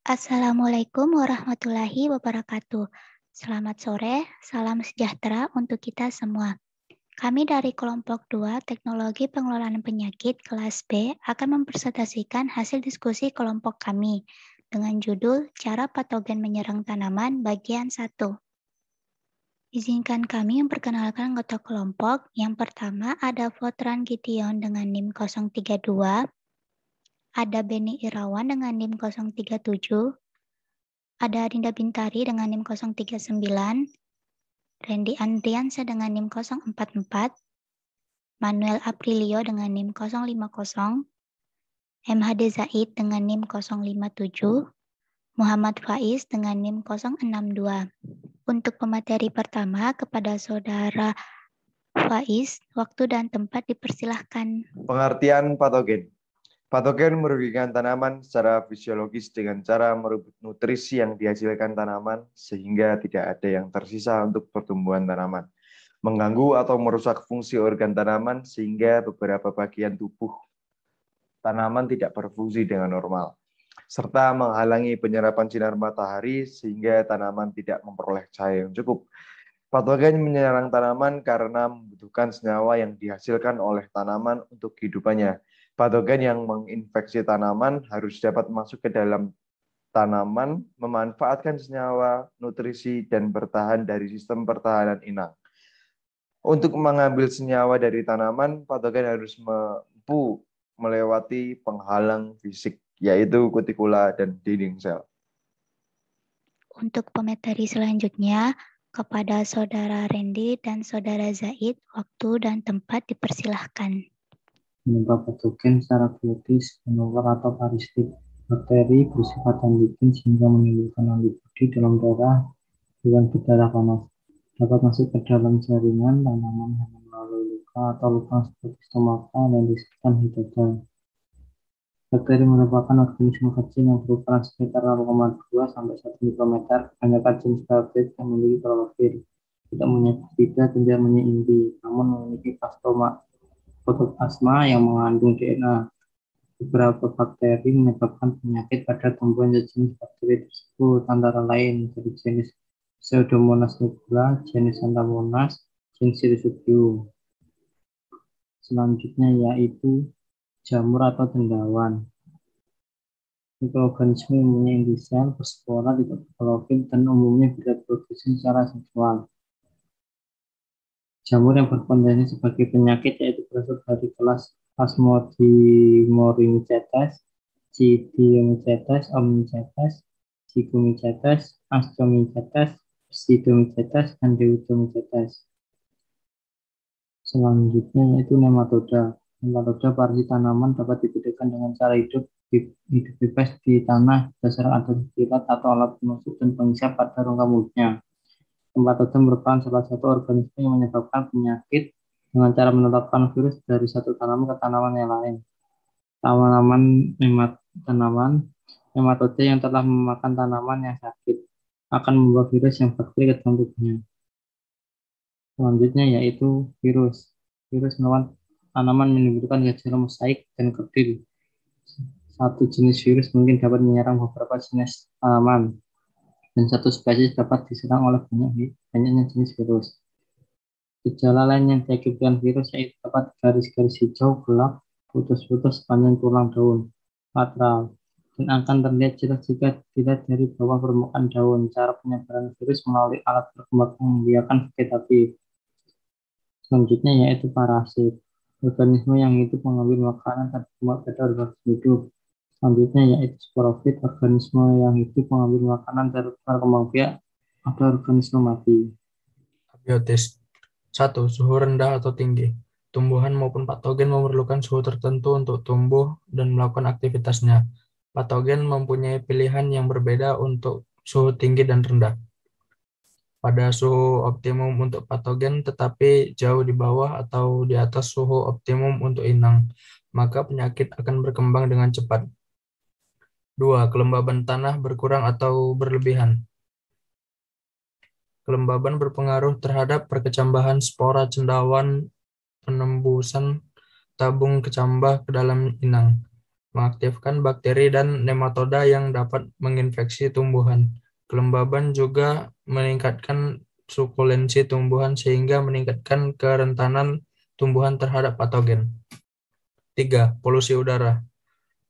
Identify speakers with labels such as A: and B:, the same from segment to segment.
A: Assalamualaikum warahmatullahi wabarakatuh. Selamat sore, salam sejahtera untuk kita semua. Kami dari kelompok 2 Teknologi Pengelolaan Penyakit kelas B akan mempresentasikan hasil diskusi kelompok kami dengan judul Cara Patogen Menyerang Tanaman bagian 1. Izinkan kami memperkenalkan anggota kelompok. Yang pertama ada Votran Gideon dengan NIM 032, ada Beni Irawan dengan NIM 037, ada Dinda Bintari dengan NIM 039, Randy Andriansa dengan NIM 044, Manuel Aprilio dengan NIM 050, MHD Zaid dengan NIM 057, Muhammad Faiz dengan NIM 062. Untuk pemateri pertama kepada Saudara Faiz, waktu dan tempat dipersilahkan.
B: Pengertian patogen. Patogen merugikan tanaman secara fisiologis dengan cara merebut nutrisi yang dihasilkan tanaman sehingga tidak ada yang tersisa untuk pertumbuhan tanaman. Mengganggu atau merusak fungsi organ tanaman sehingga beberapa bagian tubuh tanaman tidak berfungsi dengan normal. Serta menghalangi penyerapan sinar matahari sehingga tanaman tidak memperoleh cahaya yang cukup. Patogen menyerang tanaman karena membutuhkan senyawa yang dihasilkan oleh tanaman untuk kehidupannya. Patogen yang menginfeksi tanaman harus dapat masuk ke dalam tanaman, memanfaatkan senyawa, nutrisi, dan bertahan dari sistem pertahanan inang. Untuk mengambil senyawa dari tanaman, patogen harus mampu melewati penghalang fisik, yaitu kutikula dan dinding sel.
A: Untuk pemateri selanjutnya, kepada Saudara Randy dan Saudara Zaid, waktu dan tempat dipersilahkan.
C: Penyebab patogen secara biologis, menular atau paristik. Bakteri bersifat antigen sehingga menimbulkan antibodi dalam darah hewan berdarah panas. Dapat masuk ke dalam jaringan tanaman hanya melalui luka atau lubang seperti stomata yang disebutkan hidada. Bakteri merupakan organisme kecil yang berukuran sekitar 0,2 sampai 1 mikrometer. Kebanyakan jenis bakteri yang memiliki klorofil, tidak menjadi inti, namun memiliki protoplasma yang mengandung DNA. Beberapa bakteri menyebabkan penyakit pada tumbuhan jenis bakteri tersebut, antara lain dari jenis Pseudomonas nugula, jenis Xanthomonas, jenis Rhizobium. Selanjutnya yaitu jamur atau cendawan. Mikroorganisme umumnya inti sel, berspora, tidak berklorofil, dan umumnya bereproduksi secara seksual. Jamur yang berpotensi sebagai penyakit yaitu berasal dari kelas Plasmodiomycetes, Chidiomycetes, Omycetes, Zygomycetes, Ascomycetes, Pseudomycetes, dan Deuteromycetes. Selanjutnya yaitu nematoda. Nematoda parasit tanaman dapat dibedakan dengan cara hidup bebas di tanah berdasarkan adanya jilat atau alat penusuk dan pengisap pada rongga mulutnya. Nematoda merupakan salah satu organisme yang menyebabkan penyakit dengan cara menularkan virus dari satu tanaman ke tanaman yang lain. Nematoda yang telah memakan tanaman yang sakit akan membawa virus yang bakteri ke dalam tubuhnya. Selanjutnya yaitu virus. Virus melawan tanaman menimbulkan gejala mosaik dan kerdil. Satu jenis virus mungkin dapat menyerang beberapa jenis tanaman, dan satu spesies dapat diserang oleh banyaknya jenis virus. Gejala lain yang diakibatkan virus yaitu dapat garis-garis hijau gelap putus-putus sepanjang tulang daun lateral, dan akan terlihat jelas jika dilihat dari bawah permukaan daun. Cara penyebaran virus melalui alat berkembang membiarkan sakit hati. Selanjutnya yaitu parasit. Organisme yang hidup mengambil makanan dan berkembang pada organisme hidup. Selanjutnya yaitu sporofit. Organisme yang hidup mengambil makanan dan berkembang biak pada organisme mati.
D: Abiotis. 1. Suhu rendah atau tinggi. Tumbuhan maupun patogen memerlukan suhu tertentu untuk tumbuh dan melakukan aktivitasnya. Patogen mempunyai pilihan yang berbeda untuk suhu tinggi dan rendah. Pada suhu optimum untuk patogen tetapi jauh di bawah atau di atas suhu optimum untuk inang, maka penyakit akan berkembang dengan cepat. 2. Kelembaban tanah berkurang atau berlebihan. Kelembaban berpengaruh terhadap perkecambahan spora cendawan, penembusan tabung kecambah ke dalam inang. mengaktifkan bakteri dan nematoda yang dapat menginfeksi tumbuhan. Kelembaban juga meningkatkan sukulensi tumbuhan sehingga meningkatkan kerentanan tumbuhan terhadap patogen. 3. Polusi udara.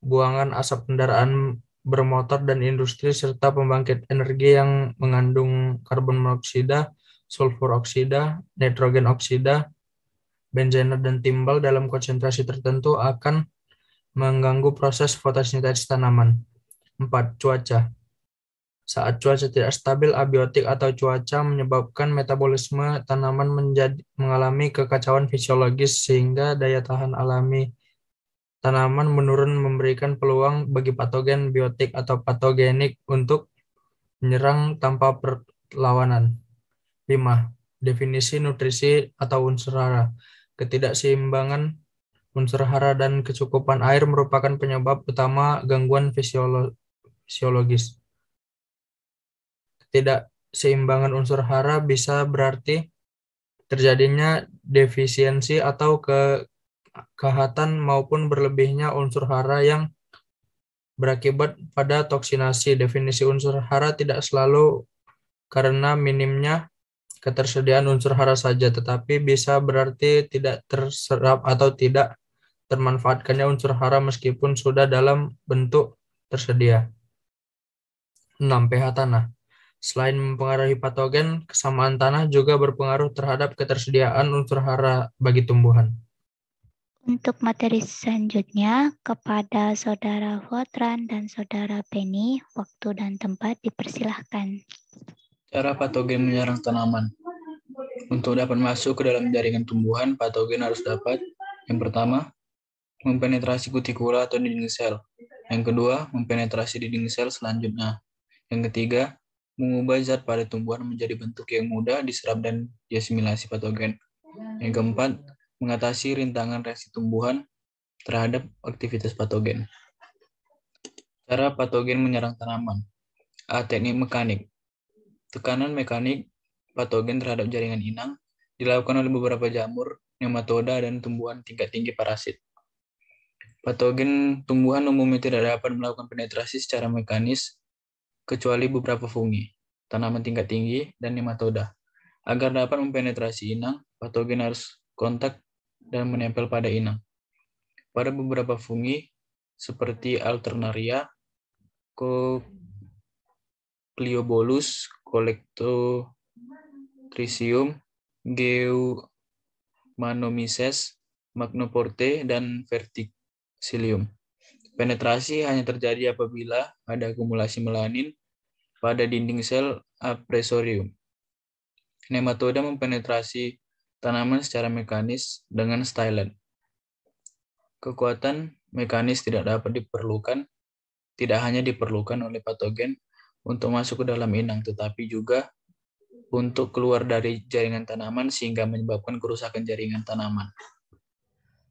D: Buangan asap kendaraan bermotor dan industri serta pembangkit energi yang mengandung karbon monoksida, sulfur oksida, nitrogen oksida, benzena dan timbal dalam konsentrasi tertentu akan mengganggu proses fotosintesis tanaman. 4. Cuaca. Saat cuaca tidak stabil, abiotik atau cuaca menyebabkan metabolisme tanaman mengalami kekacauan fisiologis sehingga daya tahan alami tanaman menurun, memberikan peluang bagi patogen biotik atau patogenik untuk menyerang tanpa perlawanan. 5. Definisi nutrisi atau unsur hara. Ketidakseimbangan unsur hara dan kecukupan air merupakan penyebab utama gangguan fisiologis. Ketidakseimbangan unsur hara bisa berarti terjadinya defisiensi atau kehatan maupun berlebihnya unsur hara yang berakibat pada toksinasi. Definisi unsur hara tidak selalu karena minimnya ketersediaan unsur hara saja, tetapi bisa berarti tidak terserap atau tidak termanfaatkannya unsur hara meskipun sudah dalam bentuk tersedia. 6. pH tanah. Selain mempengaruhi patogen, kesamaan tanah juga berpengaruh terhadap ketersediaan unsur hara bagi tumbuhan.
A: Untuk materi selanjutnya, kepada Saudara Fortran dan Saudara Penny, waktu dan tempat dipersilahkan.
E: Cara patogen menyerang tanaman. Untuk dapat masuk ke dalam jaringan tumbuhan, patogen harus dapat, yang pertama, mempenetrasi kutikula atau dinding sel. Yang kedua, mempenetrasi dinding sel selanjutnya. Yang ketiga, mengubah zat pada tumbuhan menjadi bentuk yang mudah diserap dan diasimilasi patogen. Yang keempat, mengatasi rintangan reaksi tumbuhan terhadap aktivitas patogen. Cara patogen menyerang tanaman. A. Teknik mekanik. Tekanan mekanik patogen terhadap jaringan inang dilakukan oleh beberapa jamur, nematoda, dan tumbuhan tingkat tinggi parasit. Patogen tumbuhan umumnya tidak dapat melakukan penetrasi secara mekanis kecuali beberapa fungi, tanaman tingkat tinggi, dan nematoda. Agar dapat mempenetrasi inang, patogen harus kontak dan menempel pada inang. Pada beberapa fungi, seperti Alternaria, Cocciobolus, Colectotricium, Geomanomyces, Magnoporte, dan Verticillium. Penetrasi hanya terjadi apabila ada akumulasi melanin pada dinding sel Apresorium. Nematoda mempenetrasi tanaman secara mekanis dengan stylet. Kekuatan mekanis tidak hanya diperlukan oleh patogen untuk masuk ke dalam inang, tetapi juga untuk keluar dari jaringan tanaman sehingga menyebabkan kerusakan jaringan tanaman.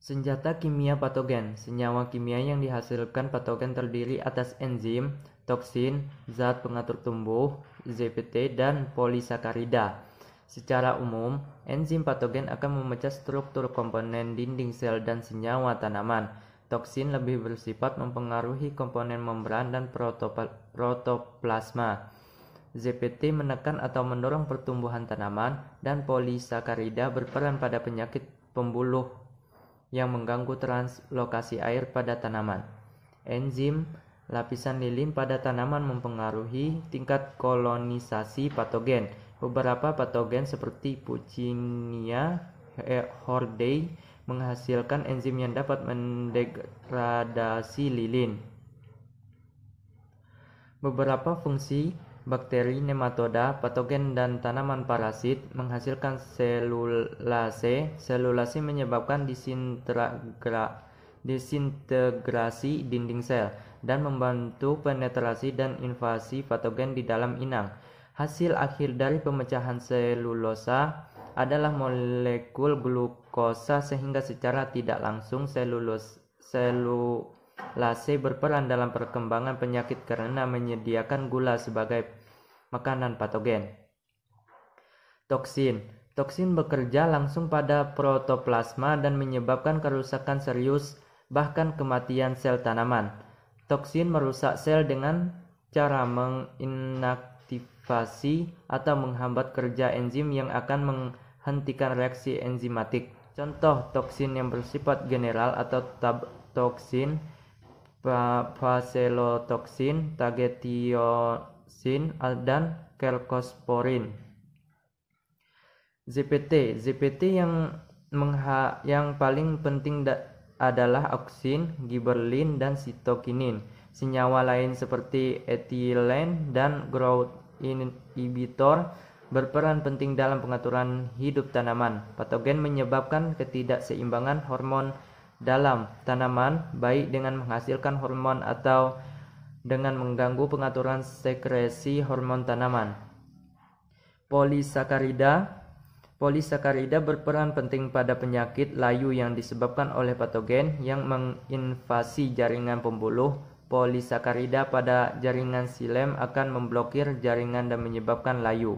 F: Senjata kimia patogen. Senyawa kimia yang dihasilkan patogen terdiri atas enzim, toksin, zat pengatur tumbuh, ZPT, dan polisakarida. Secara umum, enzim patogen akan memecah struktur komponen dinding sel dan senyawa tanaman. Toksin lebih bersifat mempengaruhi komponen membran dan protoplasma. ZPT menekan atau mendorong pertumbuhan tanaman, dan polisakarida berperan pada penyakit pembuluh yang mengganggu translokasi air pada tanaman. Enzim lapisan lilin pada tanaman mempengaruhi tingkat kolonisasi patogen. Beberapa patogen seperti Puccinia hordei menghasilkan enzim yang dapat mendegradasi lilin. Beberapa fungsi bakteri, nematoda, patogen, dan tanaman parasit menghasilkan selulase. Selulase menyebabkan disintegrasi dinding sel dan membantu penetrasi dan invasi patogen di dalam inang. Hasil akhir dari pemecahan selulosa adalah molekul glukosa, sehingga secara tidak langsung selulase berperan dalam perkembangan penyakit karena menyediakan gula sebagai makanan patogen. Toksin bekerja langsung pada protoplasma dan menyebabkan kerusakan serius bahkan kematian sel tanaman. Toksin merusak sel dengan cara menginaktivasi atau menghambat kerja enzim yang akan menghentikan reaksi enzimatik. Contoh toksin yang bersifat general atau toksin, vaselotoksin, tagetiosin, dan kelkosporin. ZPT yang paling penting adalah auksin, giberelin, dan sitokinin. Senyawa lain seperti etilen dan growth inhibitor berperan penting dalam pengaturan hidup tanaman. Patogen menyebabkan ketidakseimbangan hormon dalam tanaman, baik dengan menghasilkan hormon atau dengan mengganggu pengaturan sekresi hormon tanaman. Polisakarida berperan penting pada penyakit layu yang disebabkan oleh patogen yang menginvasi jaringan pembuluh. Polisakarida pada jaringan xilem akan memblokir jaringan dan menyebabkan layu.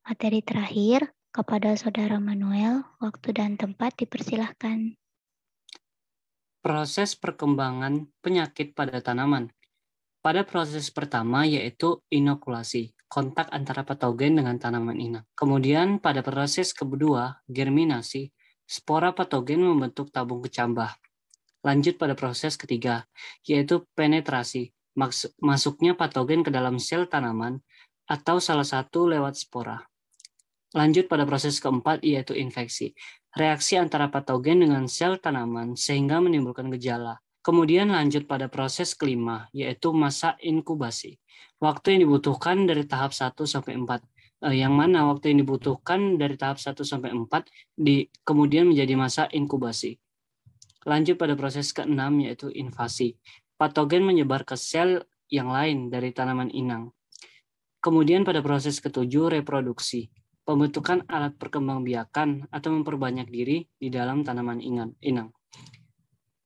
A: Materi terakhir, kepada Saudara Manuel, waktu dan tempat dipersilahkan.
G: Proses perkembangan penyakit pada tanaman. Pada proses pertama yaitu inokulasi, kontak antara patogen dengan tanaman inang. Kemudian pada proses kedua, germinasi, spora patogen membentuk tabung kecambah. Lanjut pada proses ketiga, yaitu penetrasi, masuknya patogen ke dalam sel tanaman atau salah satu lewat spora. Lanjut pada proses keempat, yaitu infeksi, reaksi antara patogen dengan sel tanaman sehingga menimbulkan gejala. Kemudian lanjut pada proses kelima, yaitu masa inkubasi. Waktu yang dibutuhkan dari tahap 1 sampai 4. Yang mana waktu yang dibutuhkan dari tahap 1 sampai 4 kemudian menjadi masa inkubasi. Lanjut pada proses ke-6, yaitu invasi. Patogen menyebar ke sel yang lain dari tanaman inang. Kemudian pada proses ke-7, reproduksi. Pembentukan alat perkembangbiakan atau memperbanyak diri di dalam tanaman inang.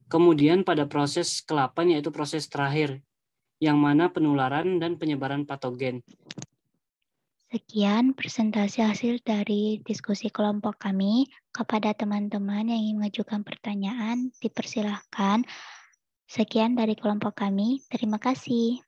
G: Kemudian pada proses ke-8 yaitu proses terakhir, yang mana penularan dan penyebaran patogen.
A: Sekian presentasi hasil dari diskusi kelompok kami. Kepada teman-teman yang ingin mengajukan pertanyaan, dipersilahkan. Sekian dari kelompok kami. Terima kasih.